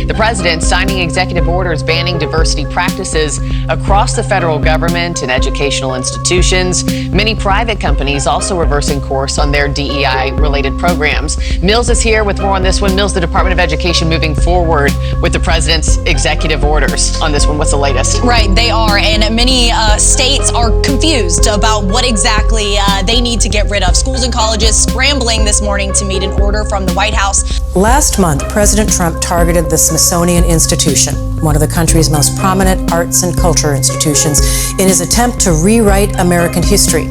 The president signing executive orders banning diversity practices across the federal government and educational institutions. Many private companies also reversing course on their DEI-related programs. Mills is here with more on this one. Mills, the Department of Education moving forward with the president's executive orders on this one. What's the latest? Right, they are, and many states are confused about what exactly they need to get rid of. Schools and colleges scrambling this morning to meet an order from the White House. Last month, President Trump targeted the Smithsonian Institution, one of the country's most prominent arts and culture institutions, in his attempt to rewrite American history.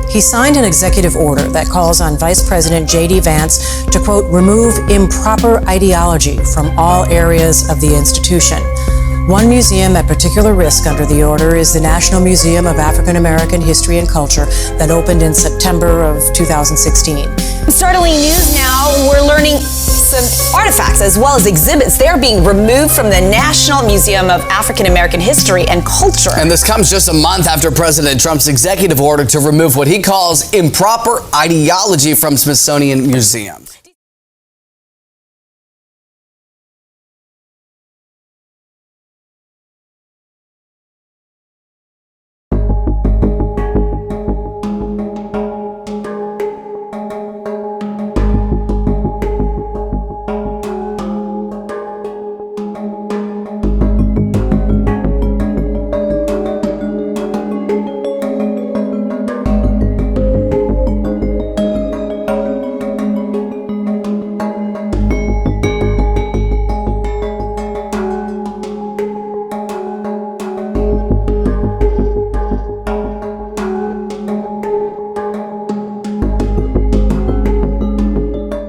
He signed an executive order that calls on Vice President J.D. Vance to, quote, remove improper ideology from all areas of the institution. One museum at particular risk under the order is the National Museum of African American History and Culture that opened in September of 2016. Startling news now, we're learning some artifacts as well as exhibits. They're being removed from the National Museum of African American History and Culture. And this comes just a month after President Trump's executive order to remove what he calls improper ideology from Smithsonian museums.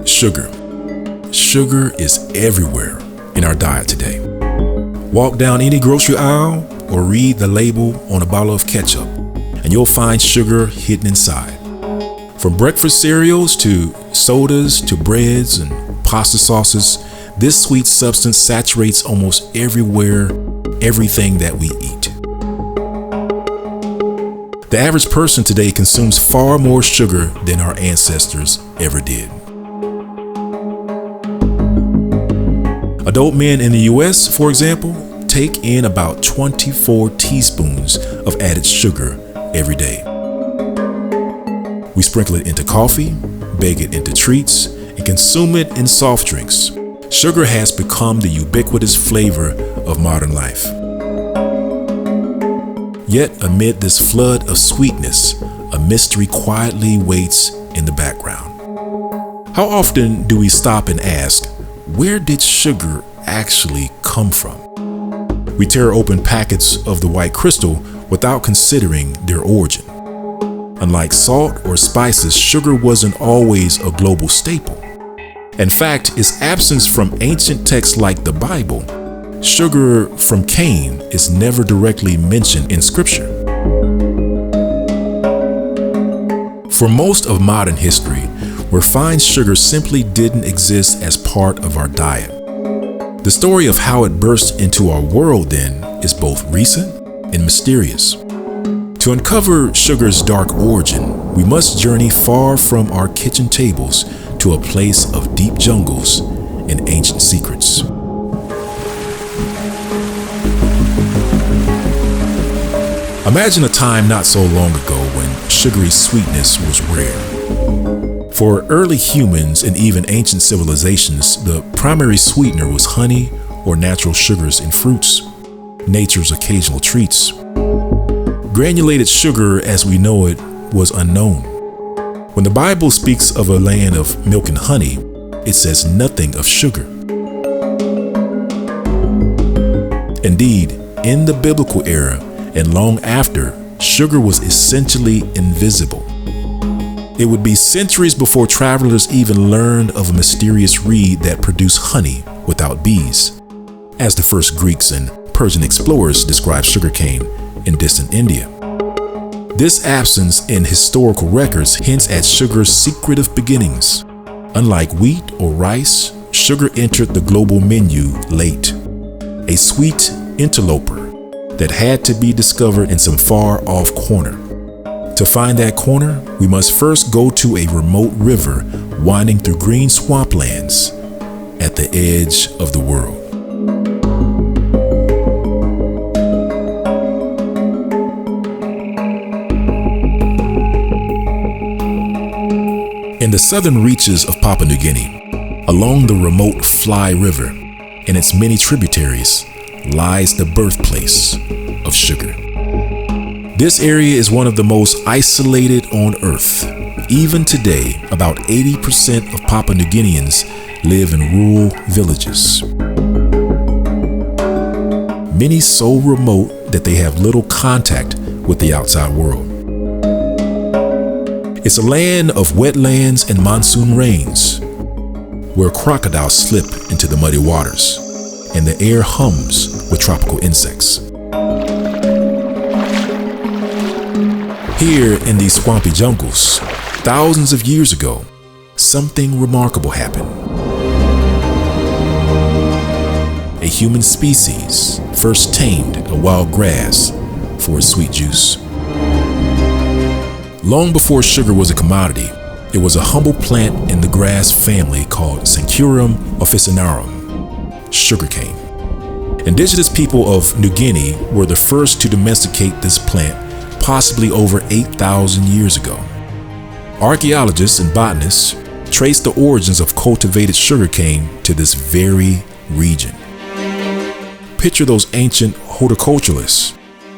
Sugar. Sugar is everywhere in our diet today. Walk down any grocery aisle or read the label on a bottle of ketchup, and you'll find sugar hidden inside. From breakfast cereals to sodas to breads and pasta sauces, this sweet substance saturates almost everything that we eat. The average person today consumes far more sugar than our ancestors ever did. Adult men in the US, for example, take in about 24 teaspoons of added sugar every day. We sprinkle it into coffee, bake it into treats, and consume it in soft drinks. Sugar has become the ubiquitous flavor of modern life. Yet, amid this flood of sweetness, a mystery quietly waits in the background. How often do we stop and ask, where did sugar actually come from? We tear open packets of the white crystal without considering their origin. Unlike salt or spices, sugar wasn't always a global staple. In fact, its absence from ancient texts like the Bible, sugar from cane is never directly mentioned in Scripture. For most of modern history, refined sugar simply didn't exist as part of our diet. The story of how it burst into our world then is both recent and mysterious. To uncover sugar's dark origin, we must journey far from our kitchen tables to a place of deep jungles and ancient secrets. Imagine a time not so long ago when sugary sweetness was rare. For early humans and even ancient civilizations, the primary sweetener was honey or natural sugars in fruits, nature's occasional treats. Granulated sugar as we know it was unknown. When the Bible speaks of a land of milk and honey, it says nothing of sugar. Indeed, in the biblical era and long after, sugar was essentially invisible. It would be centuries before travelers even learned of a mysterious reed that produced honey without bees, as the first Greeks and Persian explorers described sugarcane in distant India. This absence in historical records hints at sugar's secretive beginnings. Unlike wheat or rice, sugar entered the global menu late, a sweet interloper that had to be discovered in some far-off corner. To find that corner, we must first go to a remote river winding through green swamplands at the edge of the world. In the southern reaches of Papua New Guinea, along the remote Fly River and its many tributaries, lies the birthplace of sugar. This area is one of the most isolated on Earth. Even today, about 80% of Papua New Guineans live in rural villages. Many so remote that they have little contact with the outside world. It's a land of wetlands and monsoon rains, where crocodiles slip into the muddy waters, and the air hums with tropical insects. Here in these swampy jungles, thousands of years ago, something remarkable happened. A human species first tamed a wild grass for its sweet juice. Long before sugar was a commodity, it was a humble plant in the grass family called Sancurum officinarum, sugarcane. Indigenous people of New Guinea were the first to domesticate this plant, possibly over 8,000 years ago. Archaeologists and botanists trace the origins of cultivated sugarcane to this very region. Picture those ancient horticulturalists.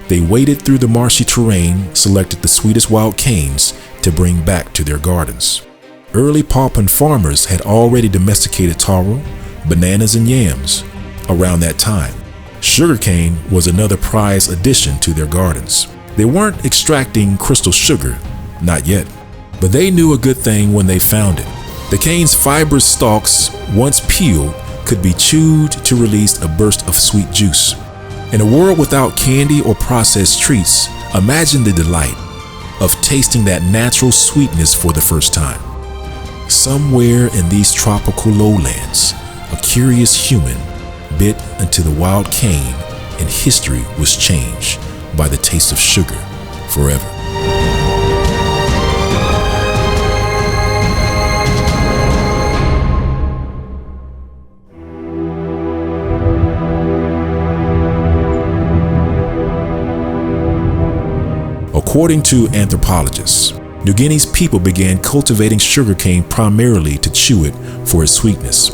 They waded through the marshy terrain, selected the sweetest wild canes to bring back to their gardens. Early Papuan farmers had already domesticated taro, bananas, and yams. Around that time, sugarcane was another prized addition to their gardens. They weren't extracting crystal sugar, not yet, but they knew a good thing when they found it. The cane's fibrous stalks, once peeled, could be chewed to release a burst of sweet juice. In a world without candy or processed treats, imagine the delight of tasting that natural sweetness for the first time. Somewhere in these tropical lowlands, a curious human bit into the wild cane, and history was changed by the taste of sugar forever. According to anthropologists, New Guinea's people began cultivating sugarcane primarily to chew it for its sweetness.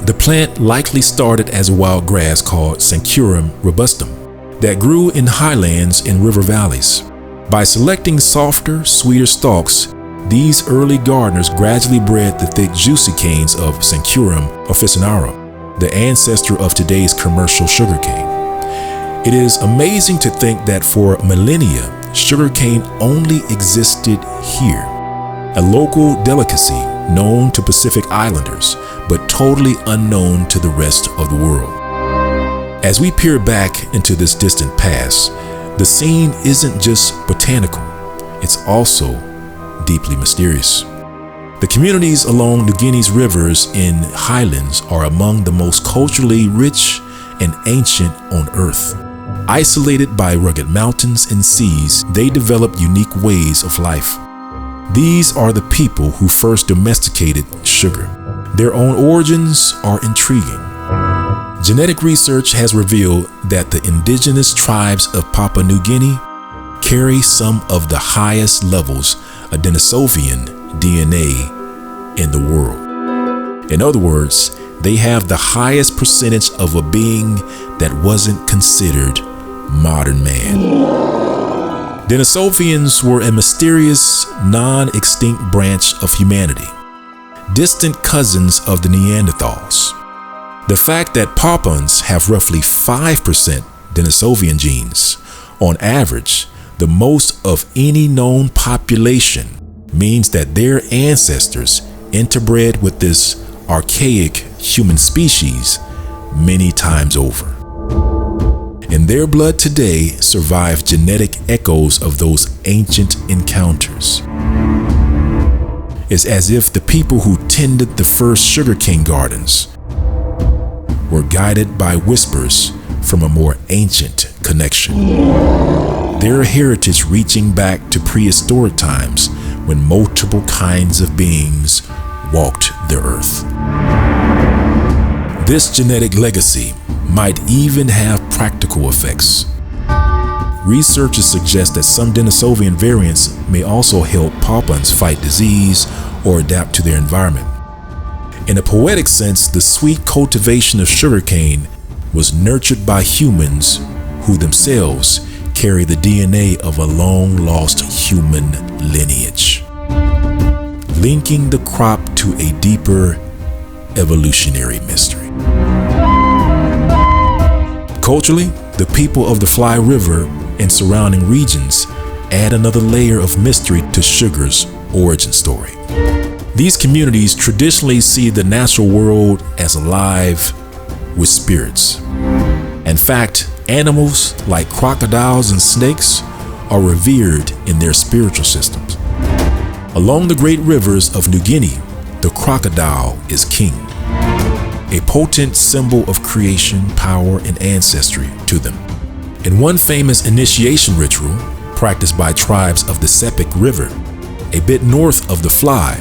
The plant likely started as a wild grass called Sancurum robustum that grew in highlands and river valleys. By selecting softer, sweeter stalks, these early gardeners gradually bred the thick, juicy canes of Sancurum officinarum, the ancestor of today's commercial sugarcane. It is amazing to think that for millennia, sugarcane only existed here, a local delicacy known to Pacific Islanders, but totally unknown to the rest of the world. As we peer back into this distant past, the scene isn't just botanical, it's also deeply mysterious. The communities along New Guinea's rivers and highlands are among the most culturally rich and ancient on Earth. Isolated by rugged mountains and seas, they developed unique ways of life. These are the people who first domesticated sugar. Their own origins are intriguing. Genetic research has revealed that the indigenous tribes of Papua New Guinea carry some of the highest levels of Denisovian DNA in the world. In other words, they have the highest percentage of a being that wasn't considered modern man. Denisovians were a mysterious, non-extinct branch of humanity, distant cousins of the Neanderthals. The fact that Papuans have roughly 5% Denisovian genes, on average, the most of any known population, means that their ancestors interbred with this archaic human species many times over. In their blood today survive genetic echoes of those ancient encounters. It's as if the people who tended the first sugarcane gardens were guided by whispers from a more ancient connection. Their heritage reaching back to prehistoric times when multiple kinds of beings walked the earth. This genetic legacy might even have practical effects. Researchers suggest that some Denisovian variants may also help Papuans fight disease or adapt to their environment. In a poetic sense, the sweet cultivation of sugarcane was nurtured by humans who themselves carry the DNA of a long-lost human lineage, linking the crop to a deeper evolutionary mystery. Culturally, the people of the Fly River and surrounding regions add another layer of mystery to sugar's origin story. These communities traditionally see the natural world as alive with spirits. In fact, animals like crocodiles and snakes are revered in their spiritual systems. Along the great rivers of New Guinea, the crocodile is king, a potent symbol of creation, power, and ancestry to them. In one famous initiation ritual practiced by tribes of the Sepik River, a bit north of the Fly,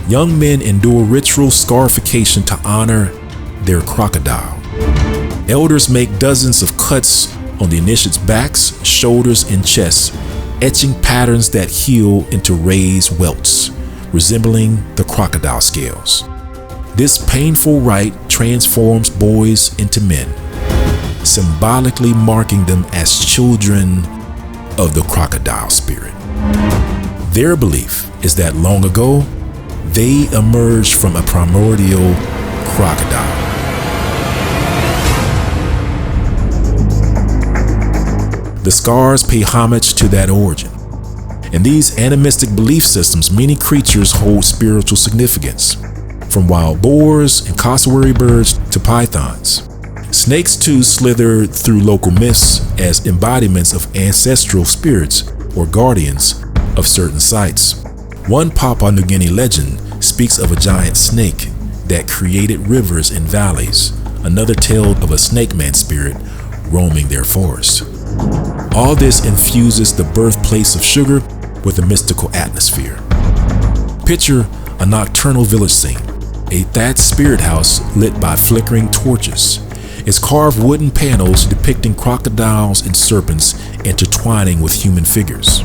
young men endure ritual scarification to honor their crocodile. Elders make dozens of cuts on the initiates' backs, shoulders, and chests, etching patterns that heal into raised welts, resembling the crocodile scales. This painful rite transforms boys into men, symbolically marking them as children of the crocodile spirit. Their belief is that long ago, they emerged from a primordial crocodile. The scars pay homage to that origin. In these animistic belief systems, many creatures hold spiritual significance, from wild boars and cassowary birds to pythons. Snakes too slither through local myths as embodiments of ancestral spirits or guardians of certain sites. One Papua New Guinea legend speaks of a giant snake that created rivers and valleys, another tale of a snake man spirit roaming their forest. All this infuses the birthplace of sugar with a mystical atmosphere. Picture a nocturnal village scene, a thatched spirit house lit by flickering torches. Its carved wooden panels depicting crocodiles and serpents intertwining with human figures.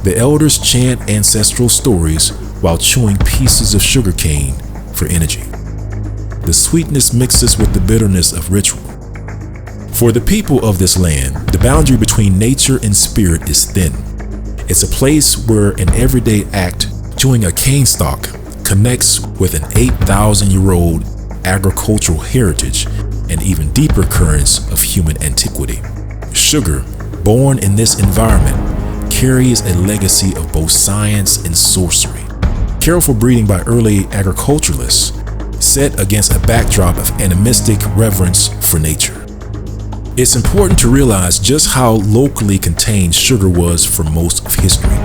The elders chant ancestral stories while chewing pieces of sugarcane for energy. The sweetness mixes with the bitterness of ritual. For the people of this land, the boundary between nature and spirit is thin. It's a place where an everyday act, chewing a cane stalk, connects with an 8,000-year-old agricultural heritage and even deeper currents of human antiquity. Sugar, born in this environment, carries a legacy of both science and sorcery. Careful breeding by early agriculturalists, set against a backdrop of animistic reverence for nature. It's important to realize just how locally contained sugar was for most of history.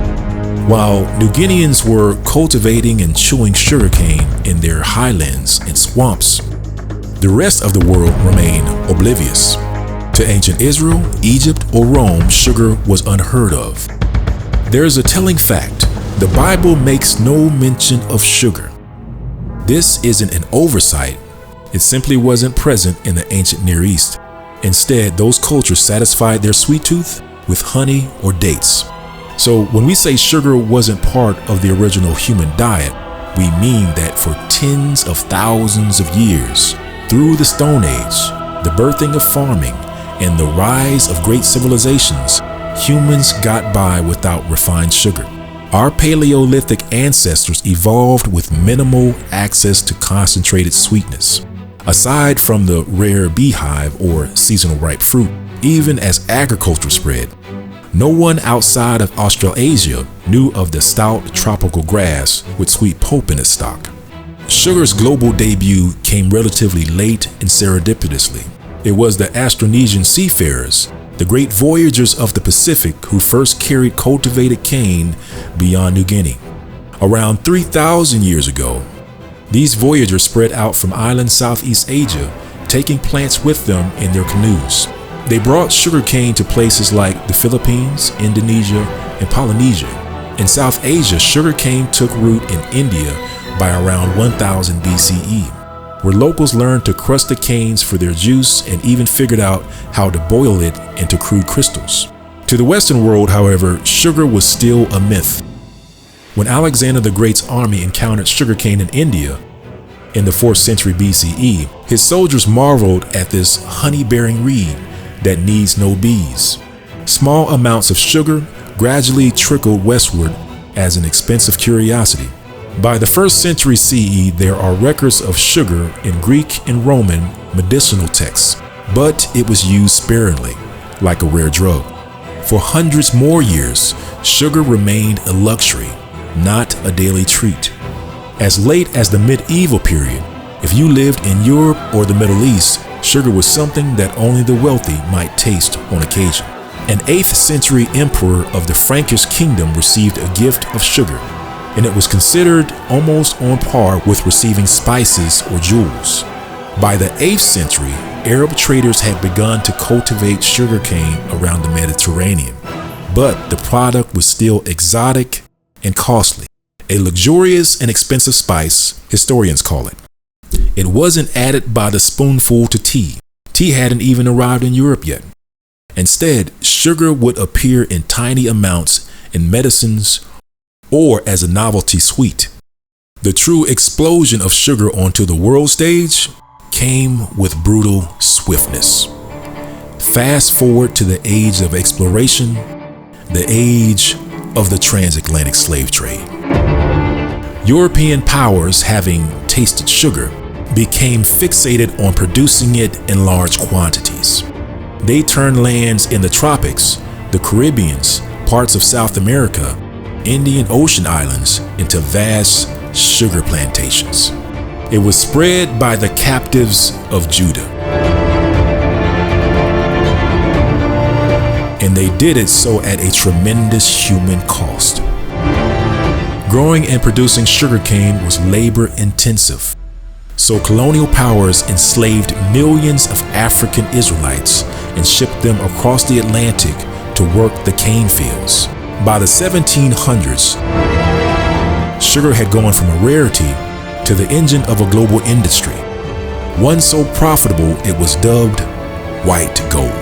While New Guineans were cultivating and chewing sugarcane in their highlands and swamps, the rest of the world remained oblivious. To ancient Israel, Egypt, or Rome, sugar was unheard of. There is a telling fact: the Bible makes no mention of sugar. This isn't an oversight, it simply wasn't present in the ancient Near East. Instead, those cultures satisfied their sweet tooth with honey or dates. So when we say sugar wasn't part of the original human diet, we mean that for tens of thousands of years, through the Stone Age, the birthing of farming, and the rise of great civilizations, humans got by without refined sugar. Our Paleolithic ancestors evolved with minimal access to concentrated sweetness. Aside from the rare beehive or seasonal ripe fruit, even as agriculture spread, no one outside of Australasia knew of the stout tropical grass with sweet pulp in its stock. Sugar's global debut came relatively late and serendipitously. It was the Austronesian seafarers, the great voyagers of the Pacific, who first carried cultivated cane beyond New Guinea. Around 3,000 years ago, these voyagers spread out from island Southeast Asia, taking plants with them in their canoes. They brought sugarcane to places like the Philippines, Indonesia, and Polynesia. In South Asia, sugarcane took root in India by around 1000 BCE, where locals learned to crush the canes for their juice and even figured out how to boil it into crude crystals. To the Western world, however, sugar was still a myth. When Alexander the Great's army encountered sugarcane in India in the 4th century BCE, his soldiers marveled at this honey-bearing reed that needs no bees. Small amounts of sugar gradually trickled westward as an expensive curiosity. By the 1st century CE, there are records of sugar in Greek and Roman medicinal texts, but it was used sparingly, like a rare drug. For hundreds more years, sugar remained a luxury, not a daily treat. As late as the medieval period, if you lived in Europe or the Middle East, sugar was something that only the wealthy might taste on occasion. An 8th century emperor of the Frankish kingdom received a gift of sugar, and it was considered almost on par with receiving spices or jewels. By the 8th century, Arab traders had begun to cultivate sugarcane around the Mediterranean, but the product was still exotic and costly. A luxurious and expensive spice, historians call it. It wasn't added by the spoonful to tea. Tea hadn't even arrived in Europe yet. Instead, sugar would appear in tiny amounts in medicines or as a novelty sweet. The true explosion of sugar onto the world stage came with brutal swiftness. Fast forward to the age of exploration, the age of the transatlantic slave trade. European powers, having tasted sugar, became fixated on producing it in large quantities. They turned lands in the tropics, the Caribbean, parts of South America, Indian Ocean islands into vast sugar plantations. It was spread by the captives of Judah. And they did it so at a tremendous human cost. Growing and producing sugarcane was labor intensive. So colonial powers enslaved millions of African Israelites and shipped them across the Atlantic to work the cane fields. By the 1700s, sugar had gone from a rarity to the engine of a global industry, one so profitable it was dubbed white gold.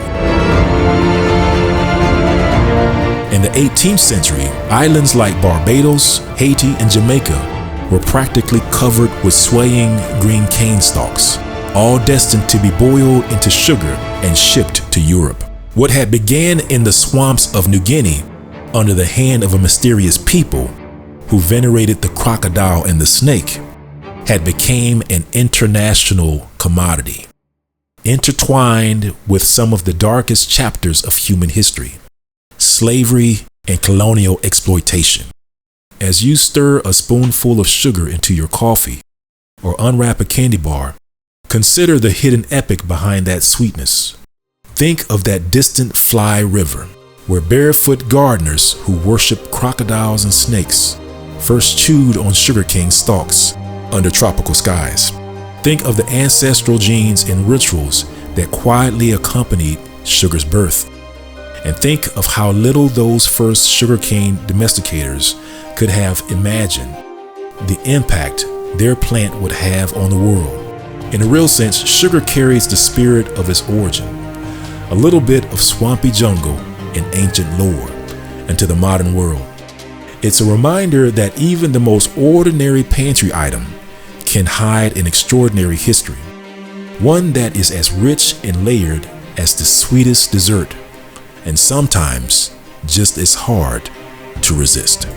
In the 18th century, islands like Barbados, Haiti, and Jamaica were practically covered with swaying green cane stalks, all destined to be boiled into sugar and shipped to Europe. What had began in the swamps of New Guinea under the hand of a mysterious people who venerated the crocodile and the snake had become an international commodity, intertwined with some of the darkest chapters of human history: slavery and colonial exploitation. As you stir a spoonful of sugar into your coffee or unwrap a candy bar, consider the hidden epic behind that sweetness. Think of that distant Fly River, where barefoot gardeners who worship crocodiles and snakes first chewed on sugarcane stalks under tropical skies. Think of the ancestral genes and rituals that quietly accompanied sugar's birth. And think of how little those first sugarcane domesticators could have imagined the impact their plant would have on the world. In a real sense, sugar carries the spirit of its origin, a little bit of swampy jungle and ancient lore, into the modern world. It's a reminder that even the most ordinary pantry item can hide an extraordinary history, one that is as rich and layered as the sweetest dessert, and sometimes just as hard to resist.